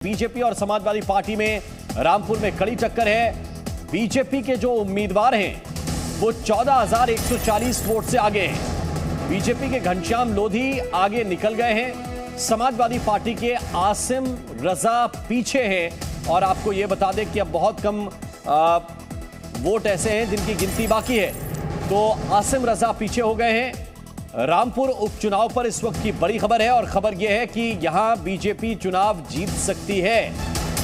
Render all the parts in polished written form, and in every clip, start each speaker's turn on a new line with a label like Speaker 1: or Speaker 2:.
Speaker 1: BJP और Samajwadi party में रामपुर में कड़ी टक्कर है। बीजेपी के जो उम्मीदवार हैं वो 14,140 वोट से आगे हैं। बीजेपी के घनश्याम लोधी आगे निकल गए हैं, समाजवादी पार्टी के आसिम रजा पीछे हैं। और आपको यह बता दें कि अब बहुत कम वोट ऐसे हैं जिनकी गिनती बाकी है, तो आसिम रजा पीछे हो गए हैं। रामपुर उपचुनाव पर इस वक्त की बड़ी खबर है और खबर यह है कि यहां बीजेपी चुनाव जीत सकती है,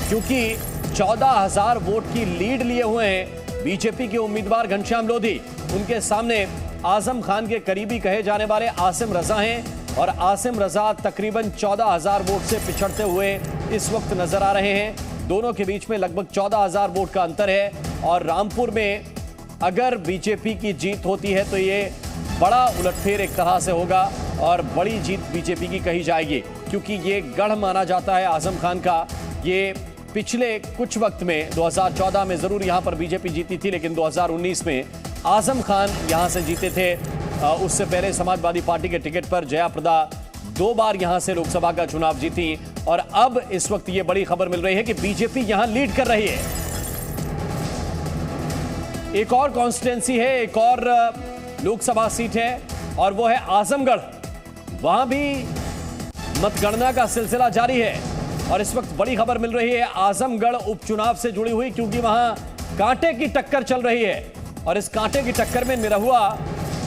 Speaker 1: क्योंकि 14,000 वोट की लीड लिए हुए हैं बीजेपी के उम्मीदवार घनश्याम लोधी। उनके सामने आजम खान के करीबी कहे जाने वाले आसिम रजा हैं और आसिम रजा तकरीबन 14,000 वोट से पिछड़ते हुए इस वक्त नजर आ रहे हैं। दोनों के बीच में लगभग 14,000 वोट का अंतर है और रामपुर में अगर बीजेपी की जीत होती है तो ये बड़ा उलटफेर एक तरह से होगा और बड़ी जीत बीजेपी की कही जाएगी, क्योंकि ये गढ़ माना जाता है आजम खान का। ये पिछले कुछ वक्त में 2014 में जरूर यहां पर बीजेपी जीती थी, लेकिन 2019 में आजम खान यहां से जीते थे। उससे पहले समाजवादी पार्टी के टिकट पर जया प्रदा 2 बार यहां से लोकसभा का चुनाव जीती और अब इस वक्त ये बड़ी खबर मिल रही है कि बीजेपी यहां लीड कर रही है। एक और कॉन्स्टिट्यूंसी है, एक और लोकसभा सीट है और वो है आजमगढ़। वहां भी मतगणना का सिलसिला जारी है और इस वक्त बड़ी खबर मिल रही है आजमगढ़ उपचुनाव से जुड़ी हुई, क्योंकि वहां कांटे की टक्कर चल रही है और इस कांटे की टक्कर में निरहुआ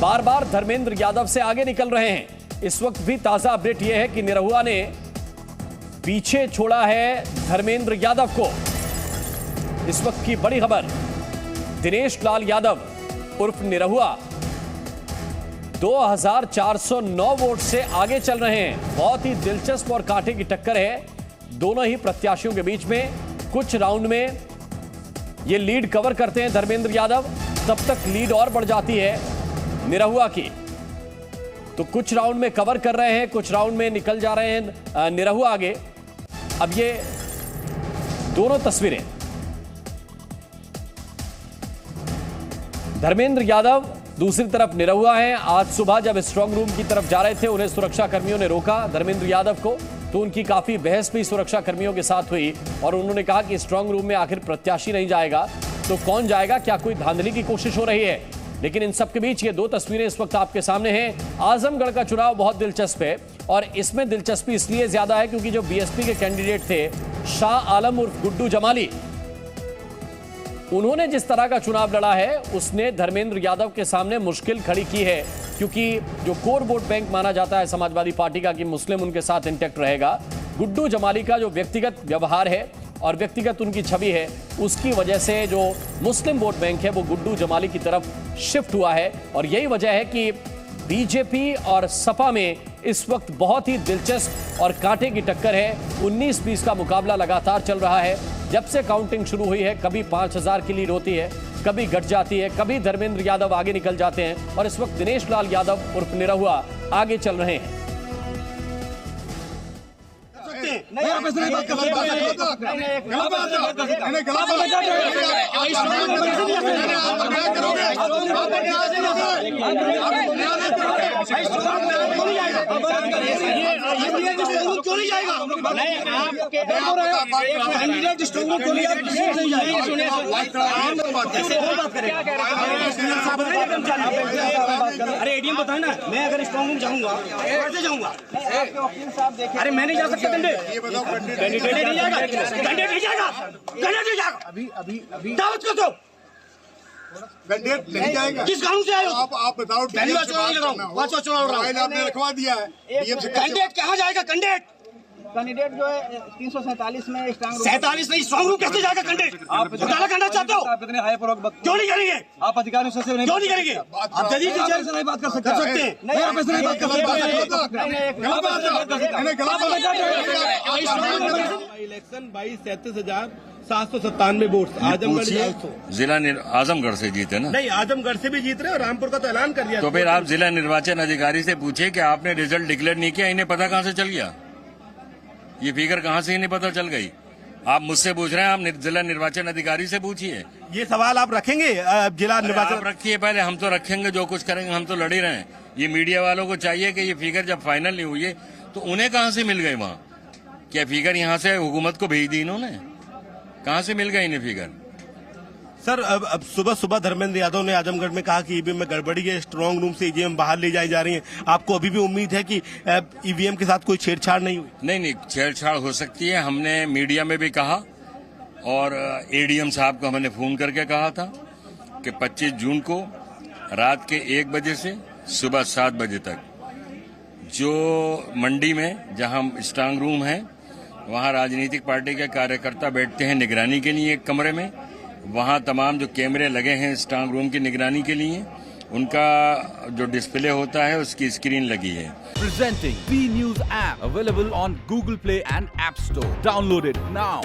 Speaker 1: बार बार धर्मेंद्र यादव से आगे निकल रहे हैं। इस वक्त भी ताजा अपडेट यह है कि निरहुआ ने पीछे छोड़ा है धर्मेंद्र यादव को। इस वक्त की बड़ी खबर, दिनेश लाल यादव उर्फ निरहुआ 2,409 वोट से आगे चल रहे हैं। बहुत ही दिलचस्प और कांटे की टक्कर है दोनों ही प्रत्याशियों के बीच में। कुछ राउंड में ये लीड कवर करते हैं धर्मेंद्र यादव, तब तक लीड और बढ़ जाती है निरहुआ की। तो कुछ राउंड में कवर कर रहे हैं, कुछ राउंड में निकल जा रहे हैं निरहुआ आगे। अब ये दोनों तस्वीरें, धर्मेंद्र यादव दूसरी तरफ निरहुआ हैं। आज सुबह जब स्ट्रांग रूम की तरफ जा रहे थे, उन्हें सुरक्षा कर्मियों ने रोका धर्मेंद्र यादव को, तो उनकी काफी बहस भी सुरक्षा कर्मियों के साथ हुई और उन्होंने कहा कि स्ट्रांग रूम में आखिर प्रत्याशी नहीं जाएगा तो कौन जाएगा, क्या कोई धांधली की कोशिश हो रही है। लेकिन इन सबके बीच ये 2 तस्वीरें इस वक्त आपके सामने हैं। आजमगढ़ का चुनाव बहुत दिलचस्प है और इसमें दिलचस्पी इसलिए ज्यादा है क्योंकि जो बीएसपी के कैंडिडेट थे शाह आलम उर्फ गुड्डू जमाली, उन्होंने जिस तरह का चुनाव लड़ा है उसने धर्मेंद्र यादव के सामने मुश्किल खड़ी की है, क्योंकि जो कोर वोट बैंक माना जाता है समाजवादी पार्टी का कि मुस्लिम उनके साथ इंटैक्ट रहेगा, गुड्डू जमाली का जो व्यक्तिगत व्यवहार है और व्यक्तिगत उनकी छवि है, उसकी वजह से जो मुस्लिम वोट बैंक है वो गुड्डू जमाली की तरफ शिफ्ट हुआ है। और यही वजह है कि बीजेपी और सपा में इस वक्त बहुत ही दिलचस्प और कांटे की टक्कर है। 19-20 का मुकाबला लगातार चल रहा है। जब से काउंटिंग शुरू हुई है, कभी 5,000 की लीड होती है, कभी घट जाती है, कभी धर्मेंद्र यादव आगे निकल जाते हैं और इस वक्त दिनेश लाल यादव उर्फ निरहुआ आगे चल रहे हैं।
Speaker 2: क्यों नहीं जाएगा? अरे एडीएम बताए ना, मैं अगर स्ट्रॉन्ग रूम जाऊंगा कैसे जाऊंगा? अरे मैं नहीं जा सकता। कैंडिडेट नहीं जाएगा, कैंडिडेट नहीं जाएगा, कैंडिडेट नहीं जाएगा। अभी दावत को दो,
Speaker 3: कैंडिडेट नहीं जाएगा।
Speaker 2: किस कानून से आए हो?
Speaker 3: आप बताओ।
Speaker 2: चुनाव
Speaker 3: आपने रखवा दिया है।
Speaker 2: कैंडिडेट कहाँ जाएगा?
Speaker 4: कैंडिडेट जो है 347 में
Speaker 2: 47 नहीं, स्ट्रॉन्ग रूम कैसे जाएगा कैंडिडेट? आप घोटाला करना चाहते हो? क्यों नहीं करेंगे?
Speaker 4: आप अधिकारियों से नहीं,
Speaker 2: क्यों नहीं करेंगे?
Speaker 4: आप जदीद टीचर से नहीं बात कर सकते
Speaker 2: हैं।
Speaker 4: नहीं, आप ऐसे नहीं बात कर सकते।
Speaker 5: इलेक्शन 22,37,797 वोट आजमगढ़
Speaker 6: आजमगढ़ से जीते ना?
Speaker 5: नहीं, आजमगढ़ से भी जीत रहे और रामपुर का तो ऐलान कर दिया।
Speaker 6: तो फिर आप जिला निर्वाचन अधिकारी से पूछे कि आपने रिजल्ट डिक्लेयर नहीं किया, इन्हें पता कहाँ से चल गया? ये फिगर कहाँ से इन्हें पता चल गई? आप मुझसे पूछ रहे हैं, आप जिला निर्वाचन अधिकारी से पूछिए।
Speaker 5: ये सवाल आप रखेंगे जिला निर्वाचन?
Speaker 6: रखिए पहले, हम तो रखेंगे, जो कुछ करेंगे हम तो लड़ ही रहे हैं। ये मीडिया वालों को चाहिए कि ये फिगर जब फाइनल नहीं हुई है तो उन्हें कहाँ से मिल गए वहाँ? क्या फिगर यहाँ से हुकूमत को भेज दी इन्होंने? कहाँ से मिल गए इन्हें फिगर?
Speaker 5: सर अब सुबह सुबह धर्मेंद्र यादव ने आजमगढ़ में कहा कि ईवीएम में गड़बड़ी है, स्ट्रांग रूम से ईवीएम बाहर ले जाई जा रही है। आपको अभी भी उम्मीद है कि ईवीएम के साथ कोई छेड़छाड़ नहीं हुई?
Speaker 6: नहीं, छेड़छाड़ हो सकती है। हमने मीडिया में भी कहा और एडीएम साहब को हमने फोन करके कहा था कि 25 जून को रात के 1 बजे से सुबह 7 बजे तक जो मंडी में जहां स्ट्रांग रूम है वहां राजनीतिक पार्टी के कार्यकर्ता बैठते हैं निगरानी के लिए एक कमरे में। वहां तमाम जो कैमरे लगे हैं स्ट्रांग रूम की निगरानी के लिए, उनका जो डिस्प्ले होता है उसकी स्क्रीन लगी है।
Speaker 7: Presenting B News app available on Google Play and App Store. Download it now.